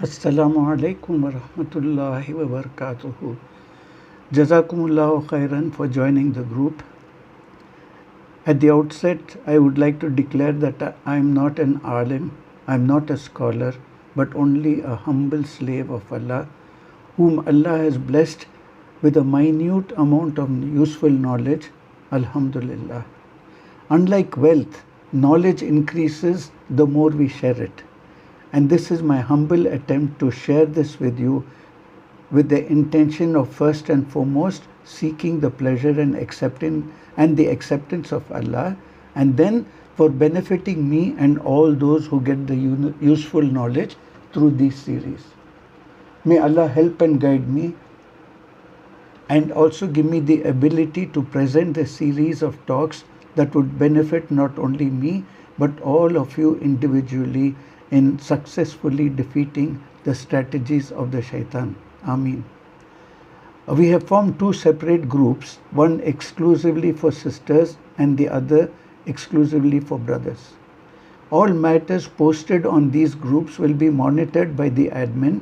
Assalamu alaikum wa rahmatullahi wa barakatuhu. Jazakumullahu khairan for joining the group. At the outset, I would like to declare that I am not an alim, I am not a scholar, but only a humble slave of Allah, whom Allah has blessed with a minute amount of useful knowledge. Alhamdulillah. Unlike wealth, knowledge increases the more we share it. And this is my humble attempt to share this with you with the intention of first and foremost seeking the pleasure and the acceptance of Allah, and then for benefiting me and all those who get the useful knowledge through this series. May Allah help and guide me and also give me the ability to present a series of talks that would benefit not only me but all of you individually in successfully defeating the strategies of the shaitan. Ameen. We have formed two separate groups, one exclusively for sisters and the other exclusively for brothers. All matters posted on these groups will be monitored by the admin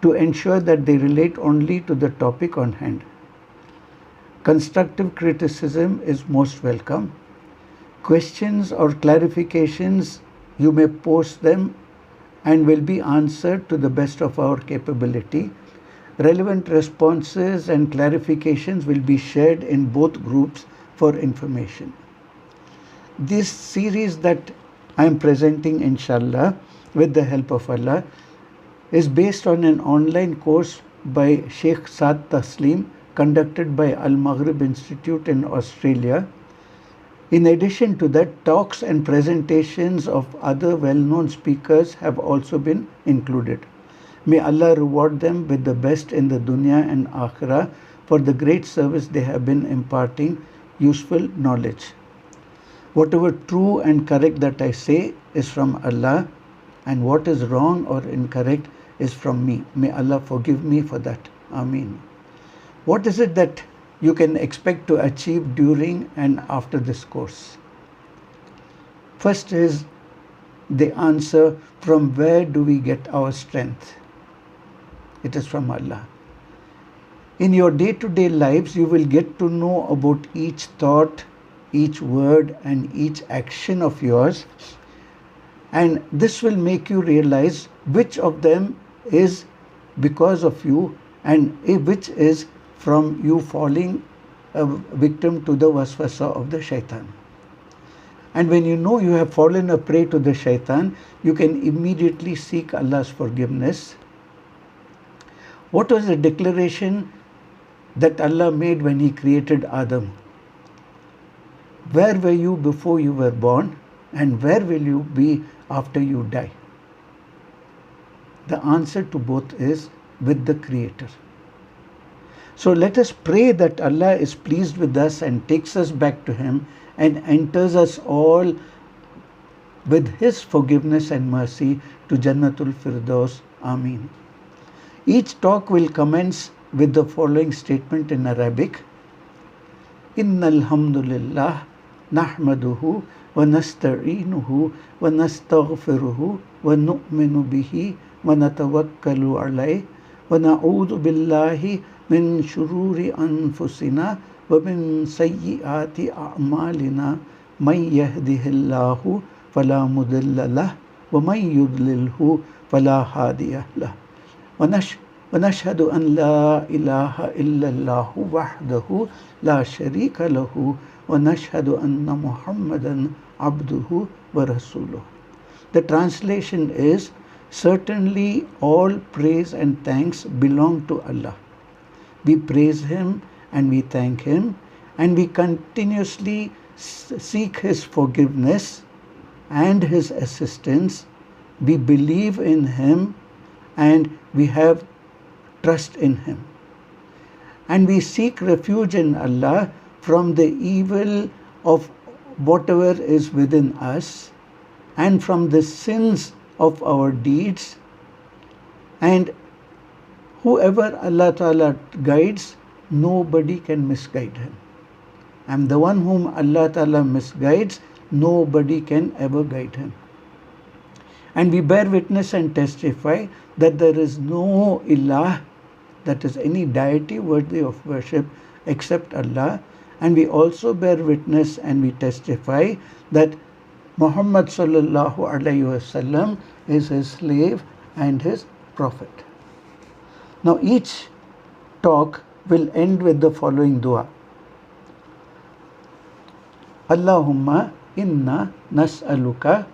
to ensure that they relate only to the topic on hand. Constructive criticism is most welcome. Questions or clarifications, you may post them and will be answered to the best of our capability. Relevant responses and clarifications will be shared in both groups for information. This series that I am presenting, inshallah, with the help of Allah, is based on an online course by Sheikh Saad Taslim, conducted by Al Maghrib Institute in Australia. In addition to that, talks and presentations of other well-known speakers have also been included. May Allah reward them with the best in the dunya and akhirah for the great service they have been imparting useful knowledge. Whatever true and correct that I say is from Allah, and what is wrong or incorrect is from me. May Allah forgive me for that. Ameen. What is it that you can expect to achieve during and after this course? First is the answer, from where do we get our strength? It is from Allah. In your day-to-day lives, you will get to know about each thought, each word, and each action of yours. And this will make you realize which of them is because of you and which is from you falling a victim to the waswasa of the shaitan. And when you know you have fallen a prey to the shaitan, you can immediately seek Allah's forgiveness. What was the declaration that Allah made when He created Adam? Where were you before you were born, and where will you be after you die? The answer to both is with the Creator. So let us pray that Allah is pleased with us and takes us back to Him and enters us all with His forgiveness and mercy to Jannatul Firdaus. Ameen. Each talk will commence with the following statement in Arabic. Innal hamdulillah nahmaduhu wa nasta'inuhu wa nastaghfiruhu wa nu'minu bihi wa natawakkalu alayhi wa na'udhu billahi min shururi anfusina wa min sayyiati a'malina man yahdihillahu fala mudilla lahu wa man yudlilhu fala hadiya lahu wa nashhadu an la ilaha illallah wahdahu la sharika lahu wa nashhadu anna Muhammadan abduhu wa rasuluh. The translation is, certainly all praise and thanks belong to Allah. We praise Him and we thank Him, and we continuously seek His forgiveness and His assistance. We believe in Him and we have trust in Him. And we seek refuge in Allah from the evil of whatever is within us and from the sins of our deeds. And whoever Allah Ta'ala guides, nobody can misguide him. And the one whom Allah Ta'ala misguides, nobody can ever guide him. And we bear witness and testify that there is no ilah, that is any deity worthy of worship except Allah. And we also bear witness and we testify that Muhammad sallallahu alayhi wasallam is his slave and his prophet. Now each talk will end with the following dua. Allahumma inna nas'aluka,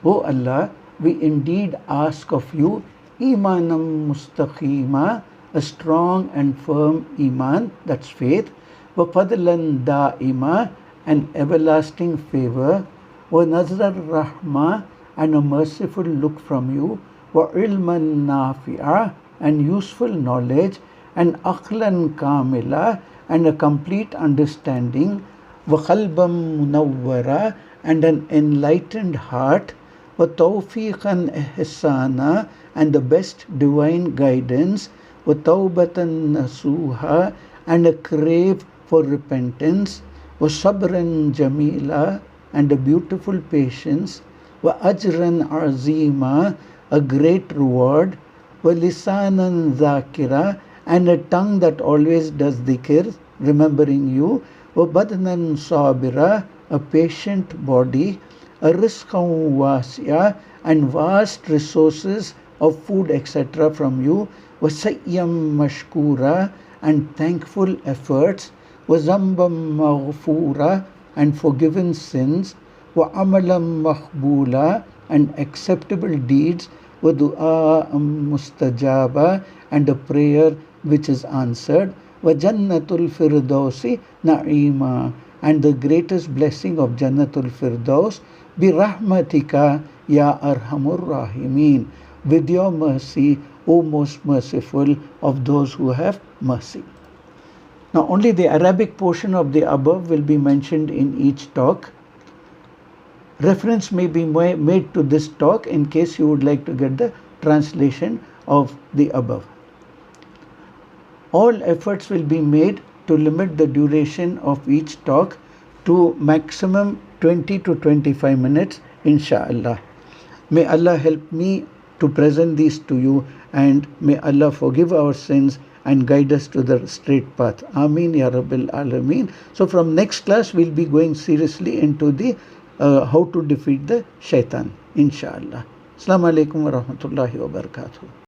O Allah, we indeed ask of you imanam mustaqima, a strong and firm iman, that's faith, wa fadlan da'ima, an everlasting favor, wa nazar rahma, and a merciful look from you, wa ilman nafi'a, and useful knowledge, and aqlan kamila, and a complete understanding, wa qalbam munawwara, and an enlightened heart, wa tawfiqan ihsana, and the best divine guidance, wa tawbatan nasuha, and a crave for repentance, wa sabran jamila, and a beautiful patience, wa ajran azima, a great reward, wa lisanan zakira, and a tongue that always does dhikr, remembering you, wa badnan sabira, a patient body, a rizqan wasi'a, and vast resources of food etc. from you, wa sayyam mashkura, and thankful efforts, wa zambam maghfura, and forgiven sins, wa amalam mahbula, and acceptable deeds, wa du'a mustajaba, and a prayer which is answered, wa jannatul firdausi na'ima, and the greatest blessing of Jannatul Firdaus, bi rahmatika ya arhamur rahimin, with your mercy, O most merciful of those who have mercy. Now only the Arabic portion of the above will be mentioned in each talk. Reference may be made to this talk in case you would like to get the translation of the above. All efforts will be made to limit the duration of each talk to maximum 20 to 25 minutes, insha'Allah. May Allah help me to present these to you, and may Allah forgive our sins and guide us to the straight path. Ameen Ya Rabbil Alameen. So from next class we'll be going seriously into the how to defeat the shaitan, insha'Allah. Assalamu alaikum wa rahmatullahi wa barakatuh.